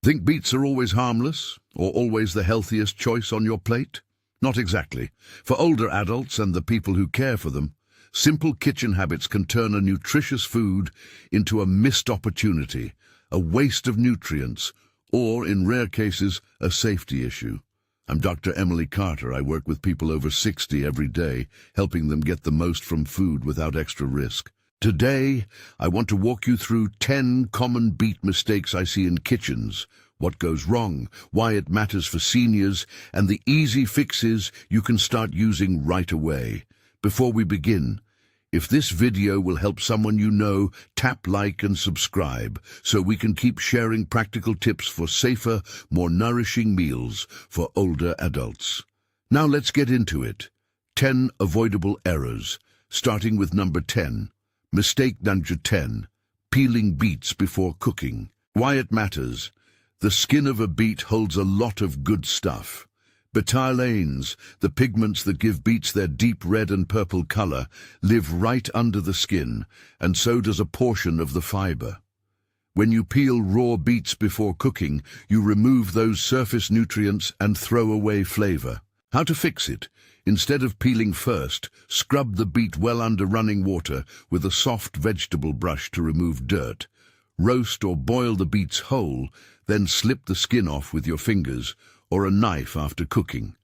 Think beets are always harmless or always the healthiest choice on your plate? Not exactly. For older adults and the people who care for them, simple kitchen habits can turn a nutritious food into a missed opportunity, a waste of nutrients, or, in rare cases, a safety issue. I'm Dr. Emily Carter. I work with people over 60 every day, helping them get the most from food without extra risk. Today, I want to walk you through 10 common beet mistakes I see in kitchens, what goes wrong, why it matters for seniors, and the easy fixes you can start using right away. Before we begin, if this video will help someone you know, tap like and subscribe so we can keep sharing practical tips for safer, more nourishing meals for older adults. Now let's get into it. 10 avoidable errors, starting with number 10. Mistake number 10. Peeling beets before cooking. Why it matters. The skin of a beet holds a lot of good stuff. Betalains, the pigments that give beets their deep red and purple color, live right under the skin, and so does a portion of the fiber. When you peel raw beets before cooking, you remove those surface nutrients and throw away flavor. How to fix it? Instead of peeling first, scrub the beet well under running water with a soft vegetable brush to remove dirt. Roast or boil the beets whole, then slip the skin off with your fingers or a knife after cooking.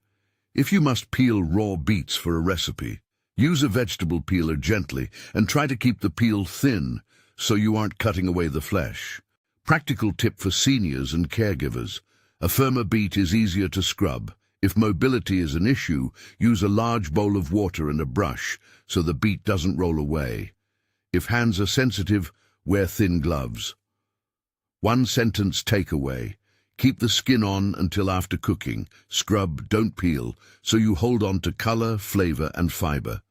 If you must peel raw beets for a recipe, use a vegetable peeler gently and try to keep the peel thin so you aren't cutting away the flesh. Practical tip for seniors and caregivers. A firmer beet is easier to scrub. If mobility is an issue, use a large bowl of water and a brush so the beet doesn't roll away. If hands are sensitive, wear thin gloves. One sentence takeaway. Keep the skin on until after cooking. Scrub, don't peel, so you hold on to color, flavor, and fiber.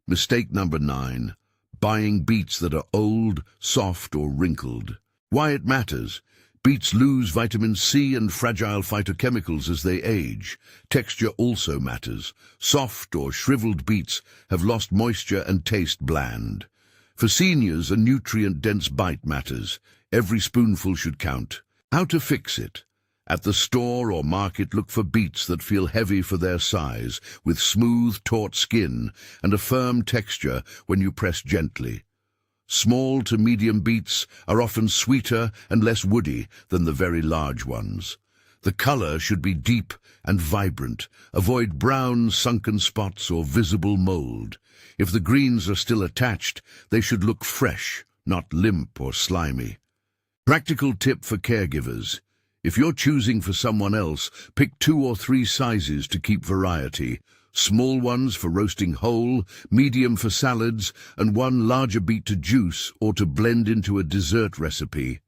Mistake number 9. Buying beets that are old, soft, or wrinkled. Why it matters. Beets lose vitamin C and fragile phytochemicals as they age. Texture also matters. Soft or shriveled beets have lost moisture and taste bland. For seniors, a nutrient-dense bite matters. Every spoonful should count. How to fix it? At the store or market, look for beets that feel heavy for their size, with smooth, taut skin and a firm texture when you press gently. Small to medium beets are often sweeter and less woody than the very large ones. The color should be deep and vibrant. Avoid brown, sunken spots or visible mold. If the greens are still attached, they should look fresh, not limp or slimy. Practical tip for caregivers. If you're choosing for someone else, pick 2 or 3 sizes to keep variety. Small ones for roasting whole, medium for salads, and one larger beet to juice or to blend into a dessert recipe.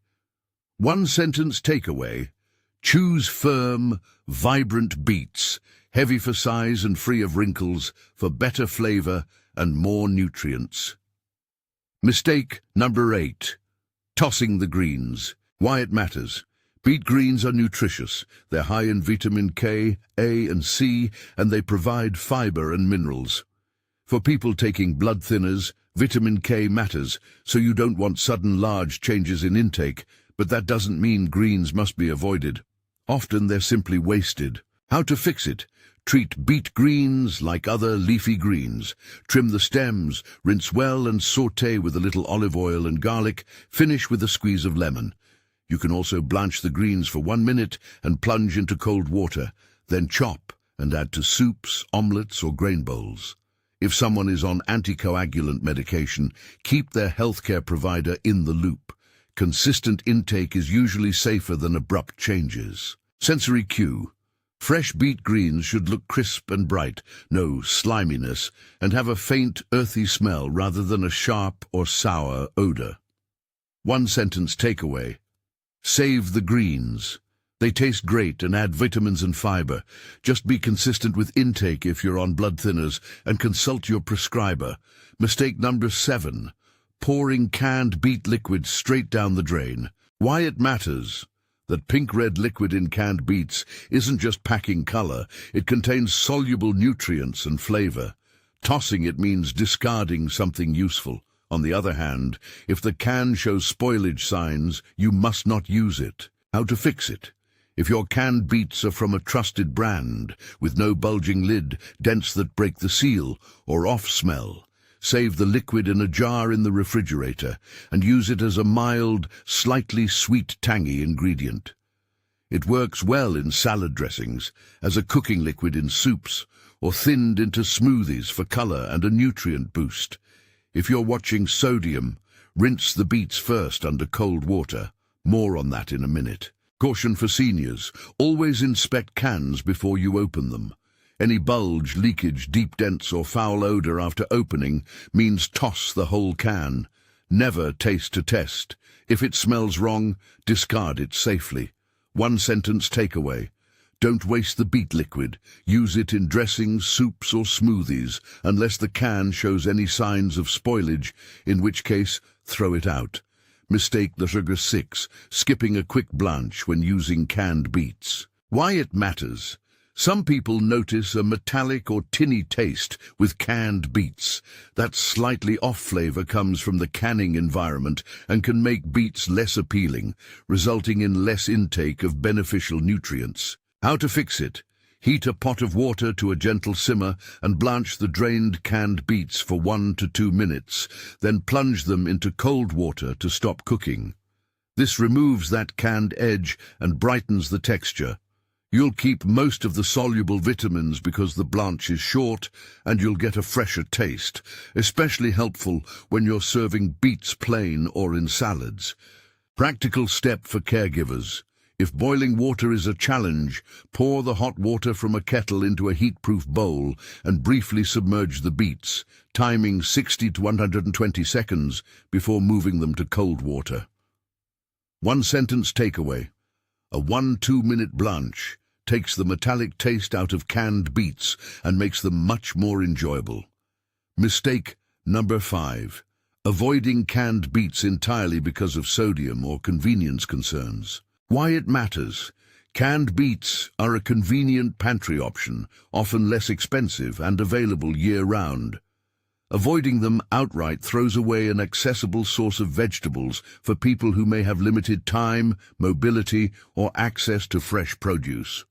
One sentence takeaway. Choose firm, vibrant beets, heavy for size and free of wrinkles, for better flavor and more nutrients. Mistake number 8. Tossing the greens. Why it matters. Beet greens are nutritious. They're high in vitamin K, A, and C, and they provide fiber and minerals. For people taking blood thinners, vitamin K matters, so you don't want sudden large changes in intake, but that doesn't mean greens must be avoided. Often they're simply wasted. How to fix it? Treat beet greens like other leafy greens. Trim the stems, rinse well and sauté with a little olive oil and garlic. Finish with a squeeze of lemon. You can also blanch the greens for 1 minute and plunge into cold water, then chop and add to soups, omelets, or grain bowls. If someone is on anticoagulant medication, keep their healthcare provider in the loop. Consistent intake is usually safer than abrupt changes. Sensory cue. Fresh beet greens should look crisp and bright, no sliminess, and have a faint, earthy smell rather than a sharp or sour odor. One sentence takeaway. Save the greens. They taste great and add vitamins and fiber. Just be consistent with intake if you're on blood thinners and consult your prescriber. Mistake number 7. Pouring canned beet liquid straight down the drain. Why it matters. That pink-red liquid in canned beets isn't just packing color. It contains soluble nutrients and flavor. Tossing it means discarding something useful. On the other hand, if the can shows spoilage signs, you must not use it. How to fix it? If your canned beets are from a trusted brand, with no bulging lid, dents that break the seal, or off smell, save the liquid in a jar in the refrigerator and use it as a mild, slightly sweet, tangy ingredient. It works well in salad dressings, as a cooking liquid in soups, or thinned into smoothies for color and a nutrient boost. If you're watching sodium, rinse the beets first under cold water. More on that in a minute. Caution for seniors: always inspect cans before you open them. Any bulge, leakage, deep dents or foul odor after opening means toss the whole can. Never taste to test. If it smells wrong, discard it safely. One sentence takeaway: don't waste the beet liquid. Use it in dressings, soups or smoothies, unless the can shows any signs of spoilage, in which case throw it out. Mistake number 6, skipping a quick blanch when using canned beets. Why it matters. Some people notice a metallic or tinny taste with canned beets. That slightly off flavor comes from the canning environment and can make beets less appealing, resulting in less intake of beneficial nutrients. How to fix it? Heat a pot of water to a gentle simmer and blanch the drained canned beets for 1 to 2 minutes, then plunge them into cold water to stop cooking. This removes that canned edge and brightens the texture. You'll keep most of the soluble vitamins because the blanch is short, and you'll get a fresher taste, especially helpful when you're serving beets plain or in salads. Practical step for caregivers. If boiling water is a challenge, pour the hot water from a kettle into a heat-proof bowl and briefly submerge the beets, timing 60 to 120 seconds before moving them to cold water. One sentence takeaway: a 1-2 minute blanch takes the metallic taste out of canned beets and makes them much more enjoyable. Mistake number 5. Avoiding canned beets entirely because of sodium or convenience concerns. Why it matters. Canned beets are a convenient pantry option, often less expensive and available year-round. Avoiding them outright throws away an accessible source of vegetables for people who may have limited time, mobility, or access to fresh produce.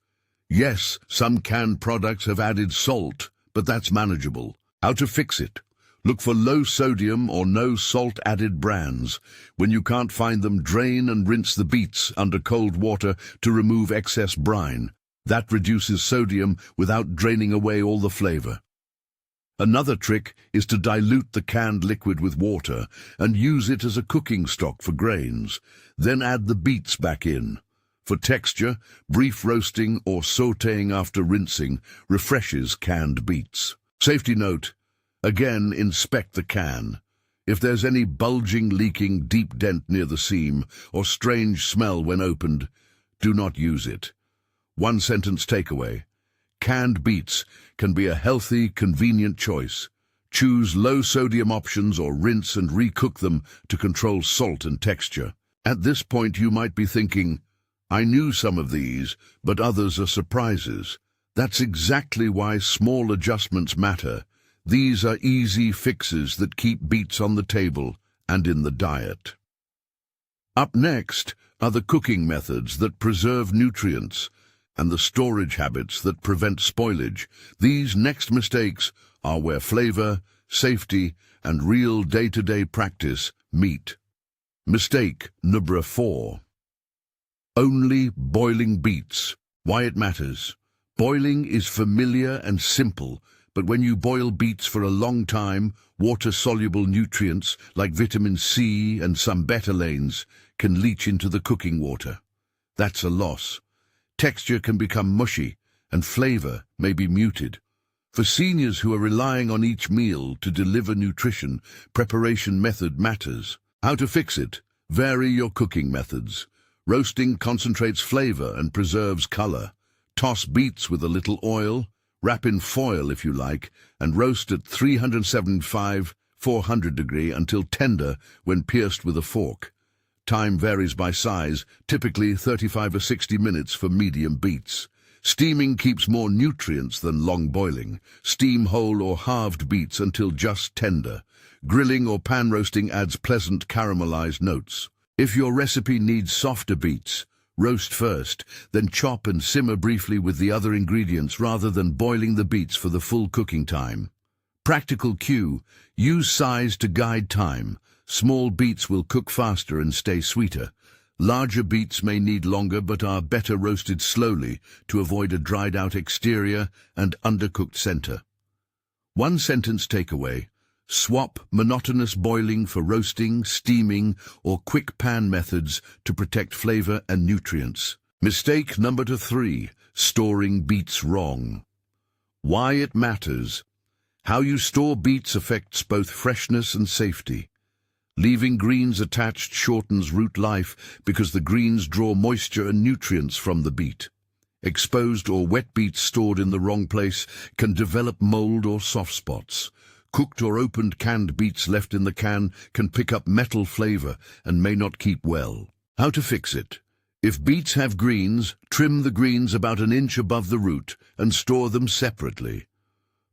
Yes, some canned products have added salt, but that's manageable. How to fix it? Look for low-sodium or no-salt-added brands. When you can't find them, drain and rinse the beets under cold water to remove excess brine. That reduces sodium without draining away all the flavor. Another trick is to dilute the canned liquid with water and use it as a cooking stock for grains. Then add the beets back in. For texture, brief roasting or sautéing after rinsing refreshes canned beets. Safety note: again, inspect the can. If there's any bulging, leaking, deep dent near the seam or strange smell when opened, do not use it. One sentence takeaway: canned beets can be a healthy, convenient choice. Choose low-sodium options or rinse and recook them to control salt and texture. At this point you might be thinking, I knew some of these, but others are surprises. That's exactly why small adjustments matter. These are easy fixes that keep beets on the table and in the diet. Up next are the cooking methods that preserve nutrients and the storage habits that prevent spoilage. These next mistakes are where flavor, safety, and real day-to-day practice meet. Mistake number 4. Only boiling beets. Why it matters. Boiling is familiar and simple, but when you boil beets for a long time, water-soluble nutrients like vitamin C and some betalains can leach into the cooking water. That's a loss. Texture can become mushy, and flavor may be muted. For seniors who are relying on each meal to deliver nutrition, preparation method matters. How to fix it? Vary your cooking methods. Roasting concentrates flavor and preserves color. Toss beets with a little oil, wrap in foil if you like, and roast at 375–400 degrees until tender when pierced with a fork. Time varies by size, typically 35 or 60 minutes for medium beets. Steaming keeps more nutrients than long boiling. Steam whole or halved beets until just tender. Grilling or pan roasting adds pleasant caramelized notes. If your recipe needs softer beets, Roast first, then chop and simmer briefly with the other ingredients rather than boiling the beets for the full cooking time. Practical cue: use size to guide time. Small beets will cook faster and stay sweeter. Larger beets may need longer but are better roasted slowly to avoid a dried-out exterior and undercooked center. One sentence takeaway: swap monotonous boiling for roasting, steaming, or quick pan methods to protect flavor and nutrients. Mistake number 3: storing beets wrong. Why it matters. How you store beets affects both freshness and safety. Leaving greens attached shortens root life because the greens draw moisture and nutrients from the beet. Exposed or wet beets stored in the wrong place can develop mold or soft spots. Cooked or opened canned beets left in the can can pick up metal flavor and may not keep well. How to fix it. If beets have greens, trim the greens about an inch above the root and store them separately.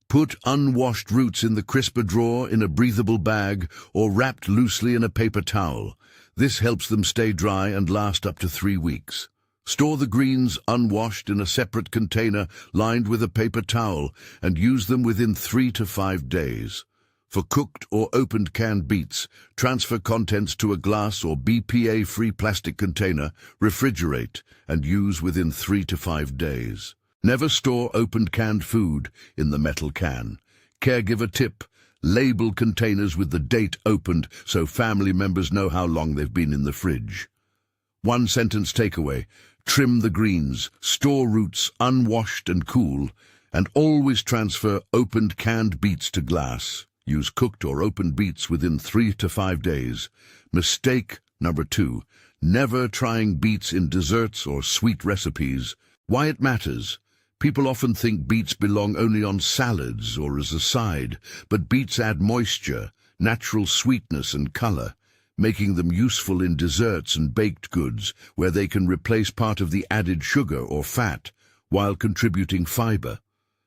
Put unwashed roots in the crisper drawer in a breathable bag or wrapped loosely in a paper towel. This helps them stay dry and last up to 3 weeks. Store the greens unwashed in a separate container lined with a paper towel and use them within 3 to 5 days. For cooked or opened canned beets, transfer contents to a glass or BPA-free plastic container, refrigerate, and use within 3 to 5 days. Never store opened canned food in the metal can. Caregiver tip: label containers with the date opened so family members know how long they've been in the fridge. One sentence takeaway: trim the greens, store roots unwashed and cool, and always transfer opened canned beets to glass. Use cooked or opened beets within 3 to 5 days. Mistake number 2: never trying beets in desserts or sweet recipes. Why it matters. People often think beets belong only on salads or as a side, but beets add moisture, natural sweetness and color, making them useful in desserts and baked goods where they can replace part of the added sugar or fat while contributing fiber.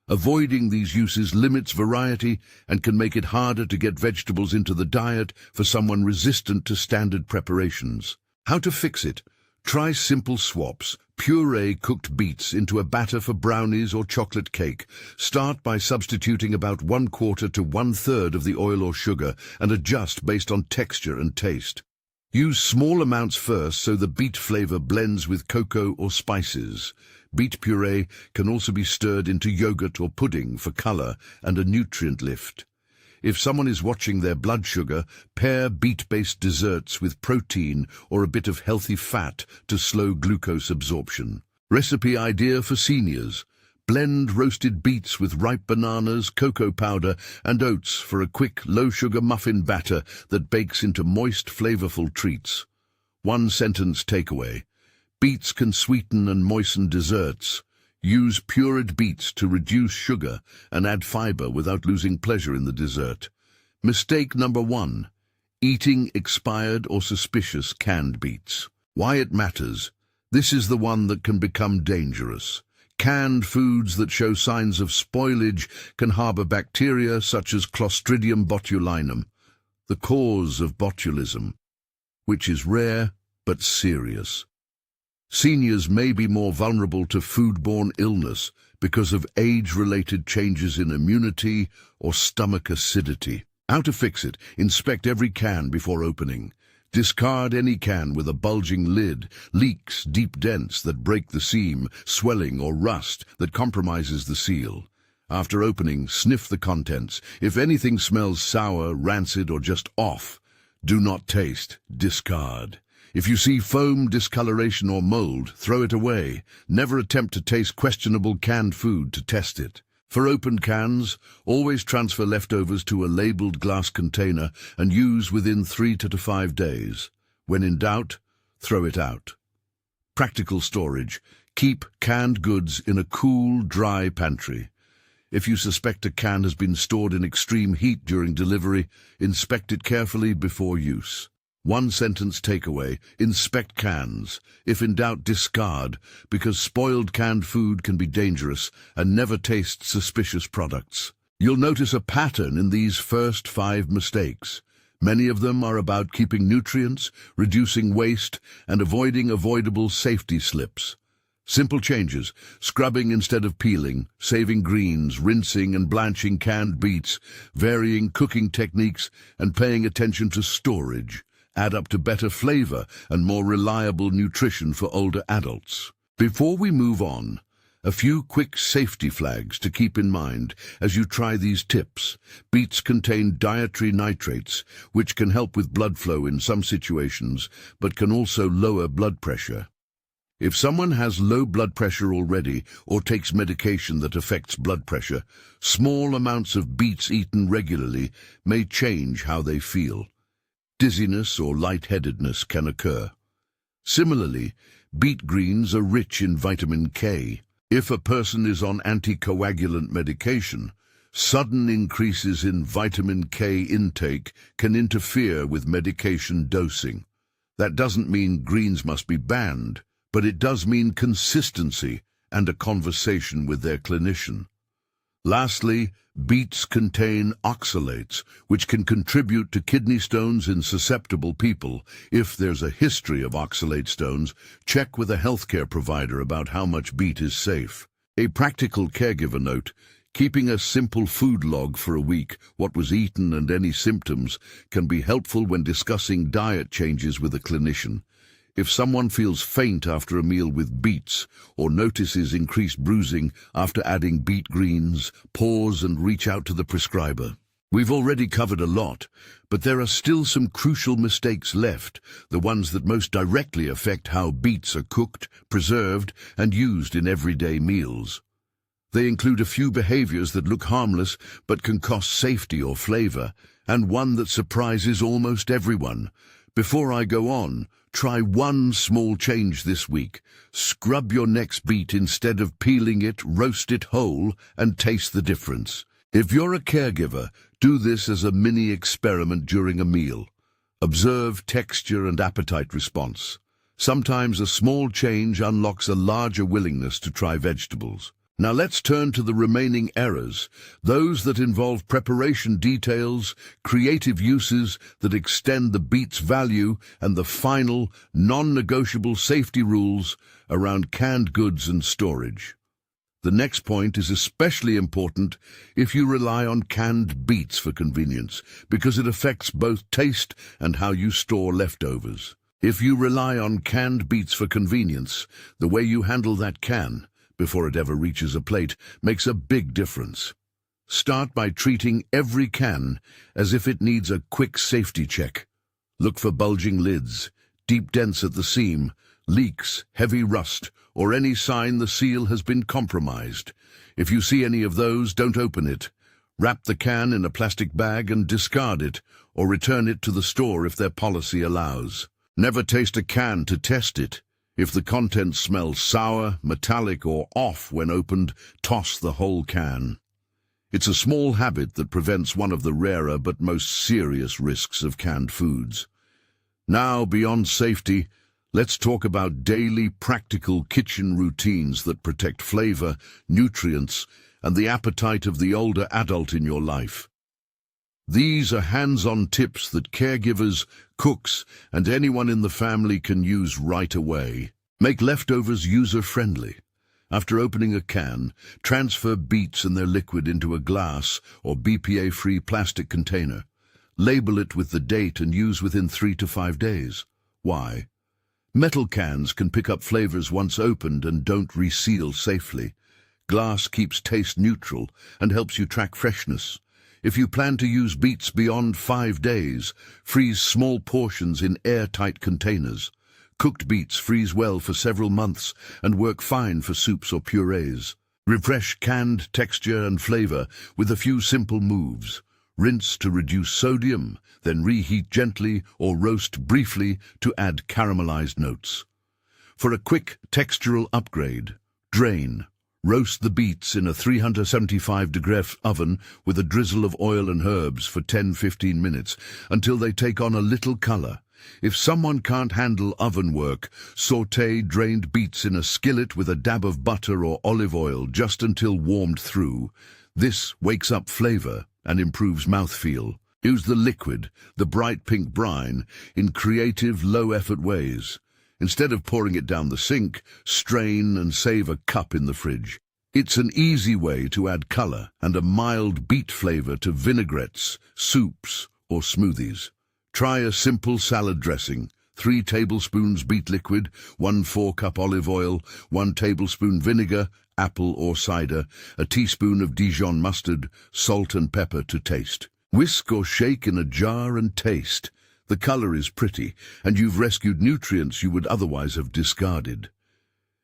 Avoiding these uses limits variety and can make it harder to get vegetables into the diet for someone resistant to standard preparations. How to fix it? Try simple swaps. Puree cooked beets into a batter for brownies or chocolate cake. Start by substituting about 1/4 to 1/3 of the oil or sugar and adjust based on texture and taste. Use small amounts first so the beet flavor blends with cocoa or spices. Beet puree can also be stirred into yogurt or pudding for color and a nutrient lift. If someone is watching their blood sugar, pair beet-based desserts with protein or a bit of healthy fat to slow glucose absorption. Recipe idea for seniors: blend roasted beets with ripe bananas, cocoa powder, and oats for a quick, low-sugar muffin batter that bakes into moist, flavorful treats. One sentence takeaway: beets can sweeten and moisten desserts. Use pureed beets to reduce sugar and add fiber without losing pleasure in the dessert. Mistake number 1: eating expired or suspicious canned beets. Why it matters. This is the one that can become dangerous. Canned foods that show signs of spoilage can harbor bacteria such as Clostridium botulinum, the cause of botulism, which is rare but serious. Seniors may be more vulnerable to foodborne illness because of age-related changes in immunity or stomach acidity. How to fix it? Inspect every can before opening. Discard any can with a bulging lid, leaks, deep dents that break the seam, swelling or rust that compromises the seal. After opening, sniff the contents. If anything smells sour, rancid, or just off, do not taste, discard. If you see foam, discoloration, or mold, throw it away. Never attempt to taste questionable canned food to test it. For opened cans, always transfer leftovers to a labeled glass container and use within 3 to 5 days. When in doubt, throw it out. Practical storage. Keep canned goods in a cool, dry pantry. If you suspect a can has been stored in extreme heat during delivery, inspect it carefully before use. One sentence takeaway: inspect cans. If in doubt, discard, because spoiled canned food can be dangerous, and never taste suspicious products. You'll notice a pattern in these first 5 mistakes. Many of them are about keeping nutrients, reducing waste, and avoiding avoidable safety slips. Simple changes: scrubbing instead of peeling, saving greens, rinsing and blanching canned beets, varying cooking techniques, and paying attention to storage add up to better flavor and more reliable nutrition for older adults. Before we move on, a few quick safety flags to keep in mind as you try these tips. Beets contain dietary nitrates, which can help with blood flow in some situations, but can also lower blood pressure. If someone has low blood pressure already or takes medication that affects blood pressure, small amounts of beets eaten regularly may change how they feel. Dizziness or lightheadedness can occur. Similarly, beet greens are rich in vitamin K. If a person is on anticoagulant medication, sudden increases in vitamin K intake can interfere with medication dosing. That doesn't mean greens must be banned, but it does mean consistency and a conversation with their clinician. Lastly, beets contain oxalates, which can contribute to kidney stones in susceptible people. If there's a history of oxalate stones, check with a healthcare provider about how much beet is safe. A practical caregiver note: keeping a simple food log for a week, what was eaten and any symptoms, can be helpful when discussing diet changes with a clinician. If someone feels faint after a meal with beets or notices increased bruising after adding beet greens, pause and reach out to the prescriber. We've already covered a lot, but there are still some crucial mistakes left, the ones that most directly affect how beets are cooked, preserved, and used in everyday meals. They include a few behaviors that look harmless but can cost safety or flavor, and one that surprises almost everyone. Before I go on, try one small change this week. Scrub your next beet instead of peeling it, roast it whole, and taste the difference. If you're a caregiver, do this as a mini experiment during a meal. Observe texture and appetite response. Sometimes a small change unlocks a larger willingness to try vegetables. Now let's turn to the remaining errors, those that involve preparation details, creative uses that extend the beet's value, and the final, non-negotiable safety rules around canned goods and storage. The next point is especially important if you rely on canned beets for convenience, because it affects both taste and how you store leftovers. If you rely on canned beets for convenience, the way you handle that can, before it ever reaches a plate, makes a big difference. Start by treating every can as if it needs a quick safety check. Look for bulging lids, deep dents at the seam, leaks, heavy rust, or any sign the seal has been compromised. If you see any of those, don't open it. Wrap the can in a plastic bag and discard it, or return it to the store if their policy allows. Never taste a can to test it. If the contents smell sour, metallic, or off when opened, toss the whole can. It's a small habit that prevents one of the rarer but most serious risks of canned foods. Now, beyond safety, let's talk about daily practical kitchen routines that protect flavor, nutrients, and the appetite of the older adult in your life. These are hands-on tips that caregivers, cooks, and anyone in the family can use right away. Make leftovers user-friendly. After opening a can, transfer beets and their liquid into a glass or BPA-free plastic container. Label it with the date and use within 3 to 5 days. Why? Metal cans can pick up flavors once opened and don't reseal safely. Glass keeps taste neutral and helps you track freshness. If you plan to use beets beyond 5 days, freeze small portions in airtight containers. Cooked beets freeze well for several months and work fine for soups or purees. Refresh canned texture and flavor with a few simple moves. Rinse to reduce sodium, then reheat gently or roast briefly to add caramelized notes. For a quick textural upgrade, drain. Roast the beets in a 375-degree oven with a drizzle of oil and herbs for 10-15 minutes until they take on a little color. If someone can't handle oven work, sauté drained beets in a skillet with a dab of butter or olive oil just until warmed through. This wakes up flavor and improves mouthfeel. Use the liquid, the bright pink brine, in creative, low-effort ways. Instead of pouring it down the sink, strain and save a cup in the fridge. It's an easy way to add color and a mild beet flavor to vinaigrettes, soups, or smoothies. Try a simple salad dressing. 3 tablespoons beet liquid, 1 4-cup olive oil, 1 tablespoon vinegar, apple or cider, a teaspoon of Dijon mustard, salt and pepper to taste. Whisk or shake in a jar and taste. The color is pretty, and you've rescued nutrients you would otherwise have discarded.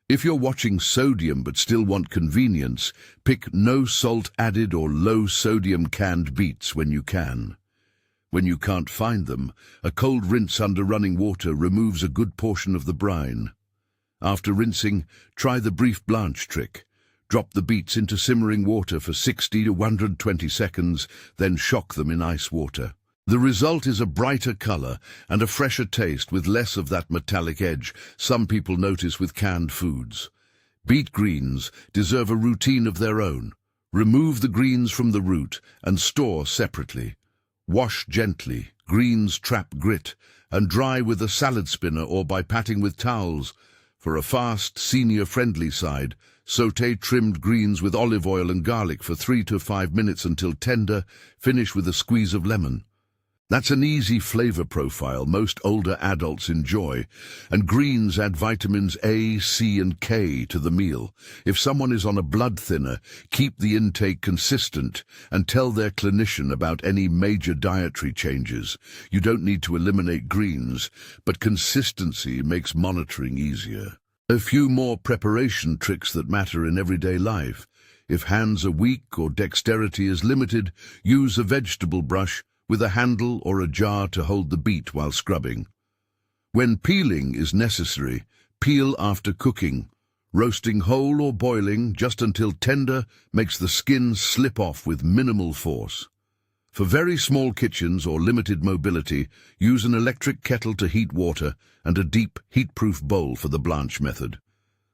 If you're watching sodium but still want convenience, pick no salt added or low sodium canned beets when you can. When you can't find them, a cold rinse under running water removes a good portion of the brine. After rinsing, try the brief blanch trick. Drop the beets into simmering water for 60 to 120 seconds, then shock them in ice water. The result is a brighter color and a fresher taste with less of that metallic edge some people notice with canned foods. Beet greens deserve a routine of their own. Remove the greens from the root and store separately. Wash gently, greens trap grit, and dry with a salad spinner or by patting with towels. For a fast, senior-friendly side, sauté trimmed greens with olive oil and garlic for 3 to 5 minutes until tender, finish with a squeeze of lemon. That's an easy flavor profile most older adults enjoy, and greens add vitamins A, C, and K to the meal. If someone is on a blood thinner, keep the intake consistent and tell their clinician about any major dietary changes. You don't need to eliminate greens, but consistency makes monitoring easier. A few more preparation tricks that matter in everyday life. If hands are weak or dexterity is limited, use a vegetable brush with a handle or a jar to hold the beet while scrubbing. When peeling is necessary, peel after cooking. Roasting whole or boiling just until tender makes the skin slip off with minimal force. For very small kitchens or limited mobility, use an electric kettle to heat water and a deep, heat-proof bowl for the blanch method.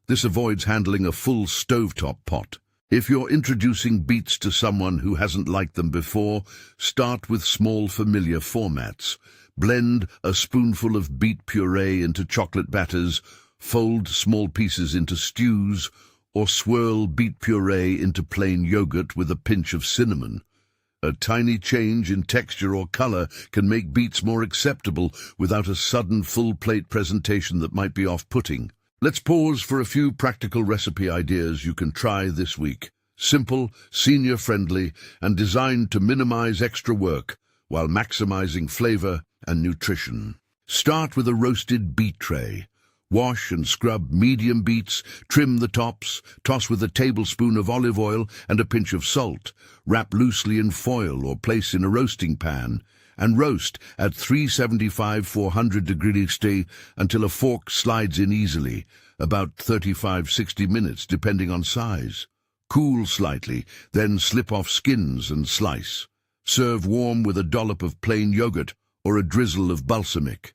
This avoids handling a full stovetop pot. If you're introducing beets to someone who hasn't liked them before, start with small familiar formats. Blend a spoonful of beet puree into chocolate batters, fold small pieces into stews, or swirl beet puree into plain yogurt with a pinch of cinnamon. A tiny change in texture or color can make beets more acceptable without a sudden full-plate presentation that might be off-putting. Let's pause for a few practical recipe ideas you can try this week. Simple, senior-friendly, and designed to minimize extra work while maximizing flavor and nutrition. Start with a roasted beet tray. Wash and scrub medium beets, trim the tops, toss with a tablespoon of olive oil and a pinch of salt. Wrap loosely in foil or place in a roasting pan, and roast at 375-400 degrees Celsius until a fork slides in easily, about 35-60 minutes depending on size. Cool slightly, then slip off skins and slice. Serve warm with a dollop of plain yogurt or a drizzle of balsamic.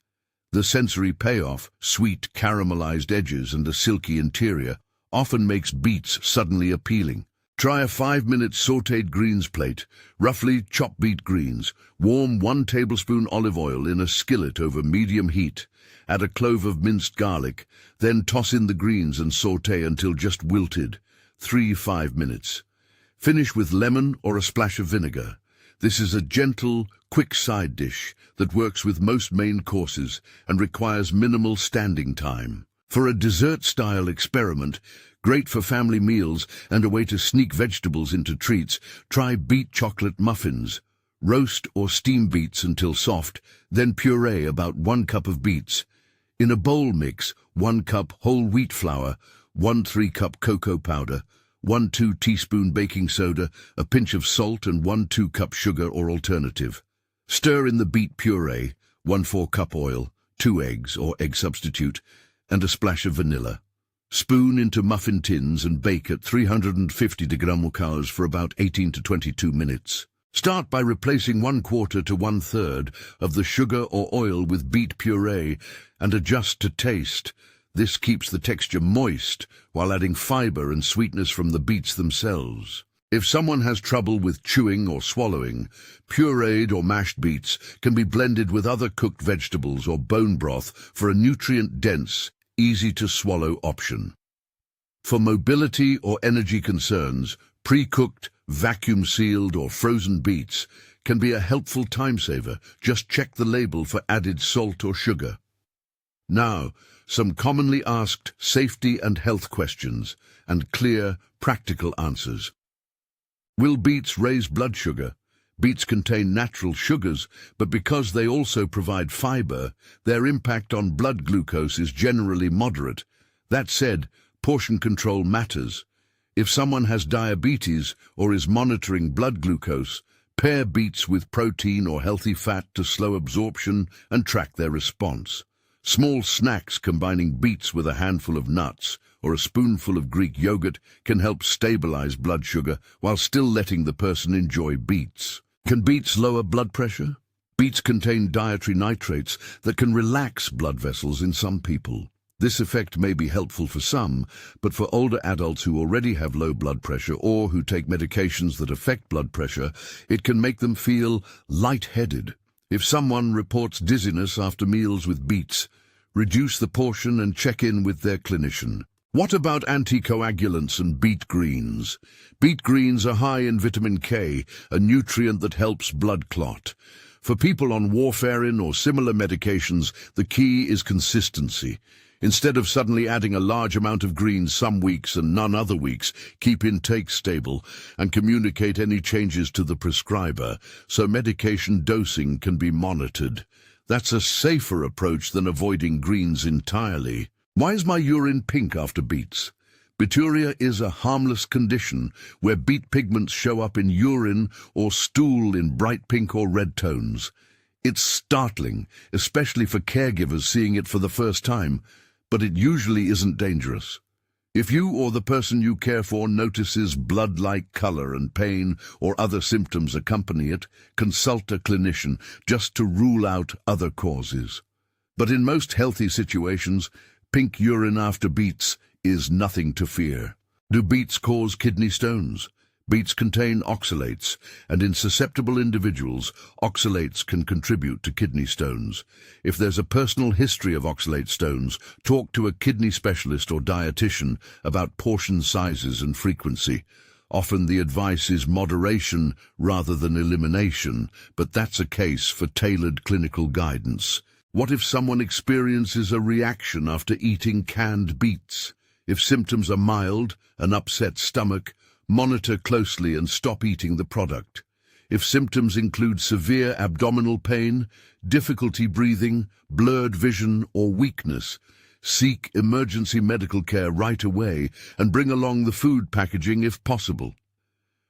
The sensory payoff, sweet caramelized edges and a silky interior, often makes beets suddenly appealing. Try a 5-minute sautéed greens plate. Roughly chop beet greens. Warm 1 tablespoon olive oil in a skillet over medium heat. Add a clove of minced garlic. Then toss in the greens and sauté until just wilted. 3-5 minutes. Finish with lemon or a splash of vinegar. This is a gentle, quick side dish that works with most main courses and requires minimal standing time. For a dessert-style experiment, great for family meals and a way to sneak vegetables into treats, try beet chocolate muffins. Roast or steam beets until soft, then puree about 1 cup of beets. In a bowl mix, 1 cup whole wheat flour, 1 3-cup cocoa powder, 1 2 teaspoon baking soda, a pinch of salt and 1 2-cup sugar or alternative. Stir in the beet puree, 1 4-cup oil, 2 eggs or egg substitute, and a splash of vanilla. Spoon into muffin tins and bake at 350 degrees for about 18 to 22 minutes. Start by replacing 1/4 to 1/3 of the sugar or oil with beet puree and adjust to taste. This keeps the texture moist while adding fiber and sweetness from the beets themselves. If someone has trouble with chewing or swallowing, pureed or mashed beets can be blended with other cooked vegetables or bone broth for a nutrient-dense, easy-to-swallow option. For mobility or energy concerns, pre-cooked, vacuum-sealed or frozen beets can be a helpful time-saver. Just check the label for added salt or sugar. Now, some commonly asked safety and health questions and clear, practical answers. Will beets raise blood sugar? Beets contain natural sugars, but because they also provide fiber, their impact on blood glucose is generally moderate. That said, portion control matters. If someone has diabetes or is monitoring blood glucose, pair beets with protein or healthy fat to slow absorption and track their response. Small snacks combining beets with a handful of nuts or a spoonful of Greek yogurt can help stabilize blood sugar while still letting the person enjoy beets. Can beets lower blood pressure? Beets contain dietary nitrates that can relax blood vessels in some people. This effect may be helpful for some, but for older adults who already have low blood pressure or who take medications that affect blood pressure, it can make them feel lightheaded. If someone reports dizziness after meals with beets, reduce the portion and check in with their clinician. What about anticoagulants and beet greens? Beet greens are high in vitamin K, a nutrient that helps blood clot. For people on warfarin or similar medications, the key is consistency. Instead of suddenly adding a large amount of greens some weeks and none other weeks, keep intake stable and communicate any changes to the prescriber so medication dosing can be monitored. That's a safer approach than avoiding greens entirely. Why is my urine pink after beets? Bituria is a harmless condition where beet pigments show up in urine or stool in bright pink or red tones. It's startling, especially for caregivers seeing it for the first time, but it usually isn't dangerous. If you or the person you care for notices blood-like color and pain or other symptoms accompany it, consult a clinician just to rule out other causes. But in most healthy situations, pink urine after beets is nothing to fear. Do beets cause kidney stones? Beets contain oxalates, and in susceptible individuals, oxalates can contribute to kidney stones. If there's a personal history of oxalate stones, talk to a kidney specialist or dietitian about portion sizes and frequency. Often the advice is moderation rather than elimination, but that's a case for tailored clinical guidance. What if someone experiences a reaction after eating canned beets? If symptoms are mild, an upset stomach, monitor closely and stop eating the product. If symptoms include severe abdominal pain, difficulty breathing, blurred vision, or weakness, seek emergency medical care right away and bring along the food packaging if possible.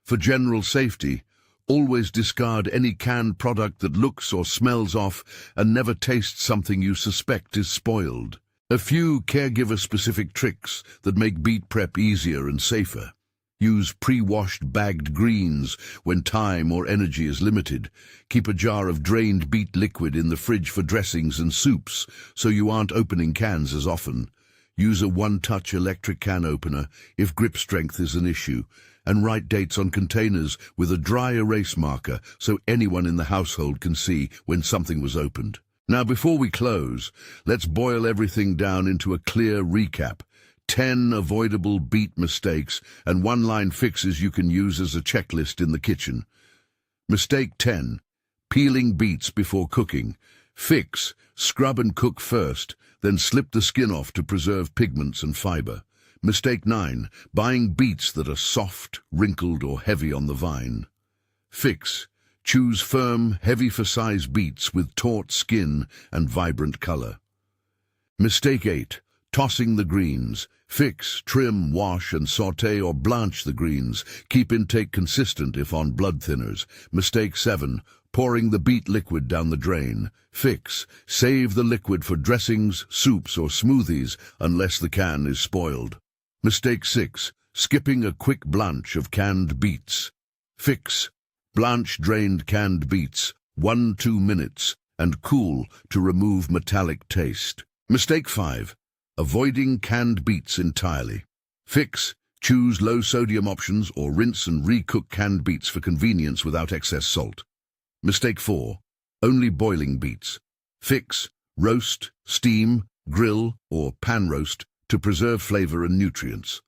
For general safety, always discard any canned product that looks or smells off and never taste something you suspect is spoiled. A few caregiver-specific tricks that make beet prep easier and safer. Use pre-washed bagged greens when time or energy is limited. Keep a jar of drained beet liquid in the fridge for dressings and soups, so you aren't opening cans as often. Use a one-touch electric can opener if grip strength is an issue, and write dates on containers with a dry erase marker so anyone in the household can see when something was opened. Now, before we close, let's boil everything down into a clear recap. 10 avoidable beet mistakes and one-line fixes you can use as a checklist in the kitchen. Mistake 10. Peeling beets before cooking. Fix. Scrub and cook first, then slip the skin off to preserve pigments and fiber. Mistake 9. Buying beets that are soft, wrinkled, or heavy on the vine. Fix. Choose firm, heavy-for-size beets with taut skin and vibrant color. Mistake 8. Tossing the greens. Fix, trim, wash, and sauté or blanch the greens. Keep intake consistent if on blood thinners. Mistake 7. Pouring the beet liquid down the drain. Fix. Save the liquid for dressings, soups, or smoothies unless the can is spoiled. Mistake 6. Skipping a quick blanch of canned beets. Fix. Blanch drained canned beets, 1-2 minutes, and cool to remove metallic taste. Mistake 5. Avoiding canned beets entirely. Fix. Choose low-sodium options or rinse and re-cook canned beets for convenience without excess salt. Mistake 4. Only boiling beets. Fix, roast, steam, grill, or pan roast to preserve flavor and nutrients.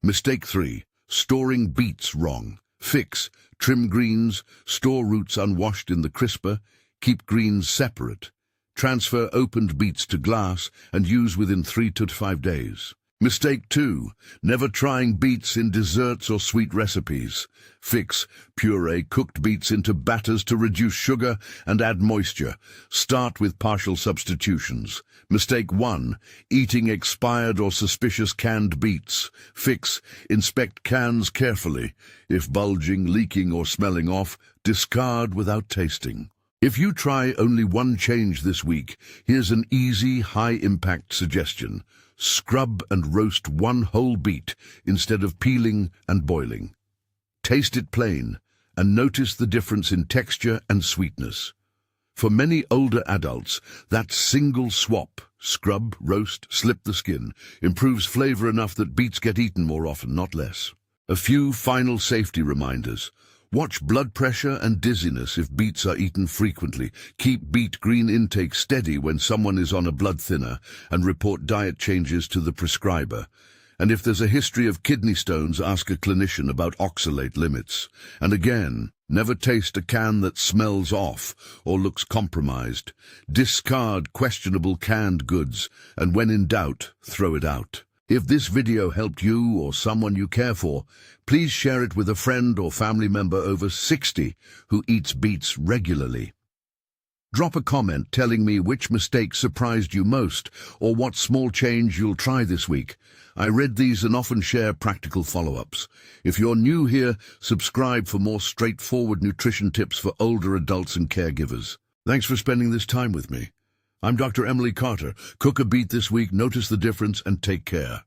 Mistake 3. Storing beets wrong. Fix, trim greens, store roots unwashed in the crisper, keep greens separate. Transfer opened beets to glass and use within 3 to 5 days. Mistake 2. Never trying beets in desserts or sweet recipes. Fix, puree cooked beets into batters to reduce sugar and add moisture. Start with partial substitutions. Mistake 1. Eating expired or suspicious canned beets. Fix, inspect cans carefully. If bulging, leaking or smelling off, discard without tasting. If you try only one change this week, here's an easy, high-impact suggestion. Scrub and roast one whole beet instead of peeling and boiling. Taste it plain and notice the difference in texture and sweetness. For many older adults, that single swap, scrub, roast, slip the skin, improves flavor enough that beets get eaten more often, not less. A few final safety reminders. Watch blood pressure and dizziness if beets are eaten frequently. Keep beet green intake steady when someone is on a blood thinner, and report diet changes to the prescriber. And if there's a history of kidney stones, ask a clinician about oxalate limits. And again, never taste a can that smells off or looks compromised. Discard questionable canned goods, and when in doubt, throw it out. If this video helped you or someone you care for, please share it with a friend or family member over 60 who eats beets regularly. Drop a comment telling me which mistake surprised you most or what small change you'll try this week. I read these and often share practical follow-ups. If you're new here, subscribe for more straightforward nutrition tips for older adults and caregivers. Thanks for spending this time with me. I'm Dr. Emily Carter. Cook a beet this week, notice the difference, and take care.